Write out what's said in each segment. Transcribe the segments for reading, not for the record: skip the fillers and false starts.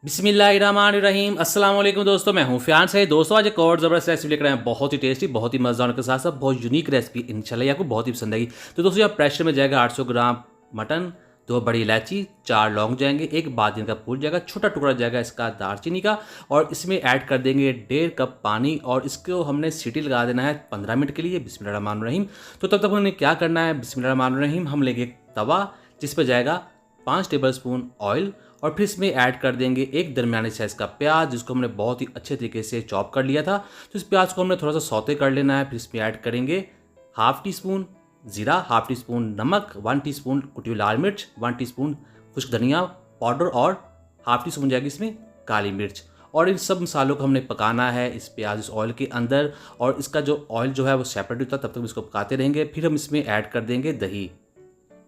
बिस्मिल्लाहिर्रहमानिर्रहीम। अस्सलाम वालेकुम दोस्तों, मैं हूं फियाज है। दोस्तों आज एक और ज़बरदस्त रेसिपी लेकर आए हैं, बहुत ही टेस्टी, बहुत ही मज़ेदार के साथ साथ बहुत यूनिक रेसिपी। इंशाल्लाह ये आपको बहुत ही पसंद आएगी। तो दोस्तों यहाँ प्रेशर में जाएगा 800 ग्राम मटन, 2 बड़ी इलायची, 4 लौंग जाएंगे, 1 बादिन का फूल जाएगा, छोटा टुकड़ा जाएगा इसका दालचीनी का, और इसमें ऐड कर देंगे 1.5 कप पानी और इसको हमने सीटी लगा देना है 15 मिनट के लिए। बिस्मिल्लाहिर्रहमानिर्रहीम। तो तब तक हमने क्या करना है, बिस्मिल्लाहिर्रहमानिर्रहीम, हम लेंगे एक तवा जिस पर जाएगा 5 टेबलस्पून ऑयल, और फिर इसमें ऐड कर देंगे एक दरमियाने साइज़ का प्याज जिसको हमने बहुत ही अच्छे तरीके से चॉप कर लिया था। तो इस प्याज को हमने थोड़ा सा सौते कर लेना है। फिर इसमें ऐड करेंगे हाफ़ टी स्पून ज़ीरा, हाफ़ टी स्पून नमक, 1 टीस्पून कुटी हुई लाल मिर्च, 1 टीस्पून खुश्क धनिया पाउडर और हाफ़ टी स्पून जाएगी इसमें काली मिर्च। और इन सब मसालों को हमने पकाना है इस प्याज इस ऑयल के अंदर, और इसका जो ऑयल जो है वो सेपरेट होता है, तब तक इसको पकाते रहेंगे। फिर हम इसमें ऐड कर देंगे दही,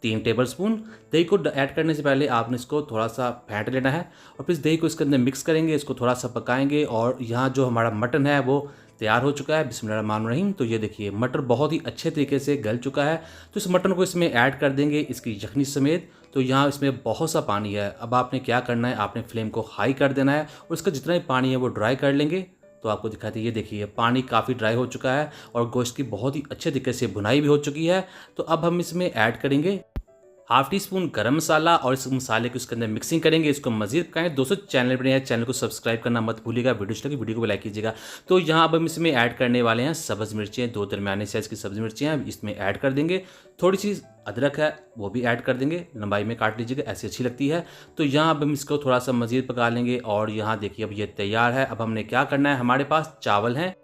3 टेबलस्पून। दही को ऐड करने से पहले आपने इसको थोड़ा सा फेंट लेना है और फिर इस दही को इसके अंदर मिक्स करेंगे, इसको थोड़ा सा पकाएंगे। और यहाँ जो हमारा मटन है वो तैयार हो चुका है। बिस्मिल्लाहिर्रहमानिर्रहीम। तो ये देखिए मटर बहुत ही अच्छे तरीके से गल चुका है। तो इस मटन को इसमें ऐड कर देंगे इसकी यखनी समेत। तो यहाँ इसमें बहुत सा पानी है। अब आपने क्या करना है, आपने फ्लेम को हाई कर देना है और इसका जितना भी पानी है वो ड्राई कर लेंगे। तो आपको दिखाते हैं, ये देखिए पानी काफ़ी ड्राई हो चुका है और गोश्त की बहुत ही अच्छे तरीके से भुनाई भी हो चुकी है। तो अब हम इसमें ऐड करेंगे हाफ़ टी स्पून गरम मसाला और इस मसाले को इसके अंदर मिक्सिंग करेंगे, इसको मज़ीद पकाएं। दोस्तों चैनल पर नए हैं, चैनल को सब्सक्राइब करना मत भूलिएगा, वीडियो को लाइक कीजिएगा। तो यहाँ अब हम इसमें ऐड करने वाले हैं सब्ज़ मिर्चें, 2 दरमियाने साइज़ की सब्ज़ मिर्चें हैं, इसमें ऐड कर देंगे। थोड़ी सी अदरक है वो भी ऐड कर देंगे, लंबाई में काट लीजिएगा, ऐसी अच्छी लगती है। तो यहाँ अब हम इसको थोड़ा सा मज़ीद पका लेंगे और यहाँ देखिए अब ये तैयार है। अब हमने क्या करना है, हमारे पास चावल हैं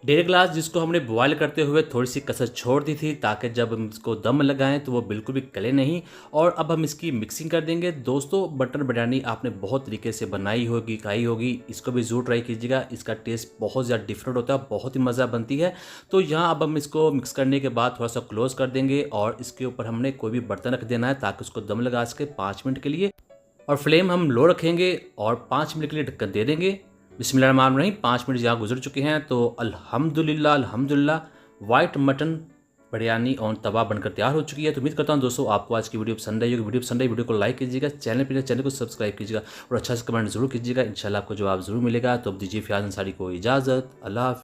1.5 गिलास, जिसको हमने बॉयल करते हुए थोड़ी सी कसर छोड़ दी थी ताकि जब हम इसको दम लगाएं तो वो बिल्कुल भी गले नहीं। और अब हम इसकी मिक्सिंग कर देंगे। दोस्तों मटन बिरयानी आपने बहुत तरीके से बनाई होगी, खाई होगी, इसको भी ज़रूर ट्राई कीजिएगा। इसका टेस्ट बहुत ज़्यादा डिफरेंट होता है, बहुत ही मज़ा बनती है। तो यहाँ अब हम इसको मिक्स करने के बाद थोड़ा सा क्लोज़ कर देंगे और इसके ऊपर हमने कोई भी बर्तन रख देना है ताकि उसको दम लगा सके 5 मिनट के लिए। और फ्लेम हम लो रखेंगे और 5 मिनट के लिए ढक्कन दे देंगे। बिस्मिल्लाहिर्रहमानिर्रहीम। 5 मिनट यहाँ गुजर चुके हैं। तो अल्हम्दुलिल्लाह वाइट मटन बिरयानी ऑन तवा बनकर तैयार हो चुकी है। तो उम्मीद करता हूँ दोस्तों आपको आज की वीडियो पसंद आई होगी। वीडियो को लाइक कीजिएगा, चैनल को सब्सक्राइब कीजिएगा और अच्छा से कमेंट जरूर कीजिएगा। इंशाल्लाह आपको जवाब जरूर मिलेगा। तो अब दीजिए फियाज अंसारी को इजाज़त। अल्लाह हाफ़िज़।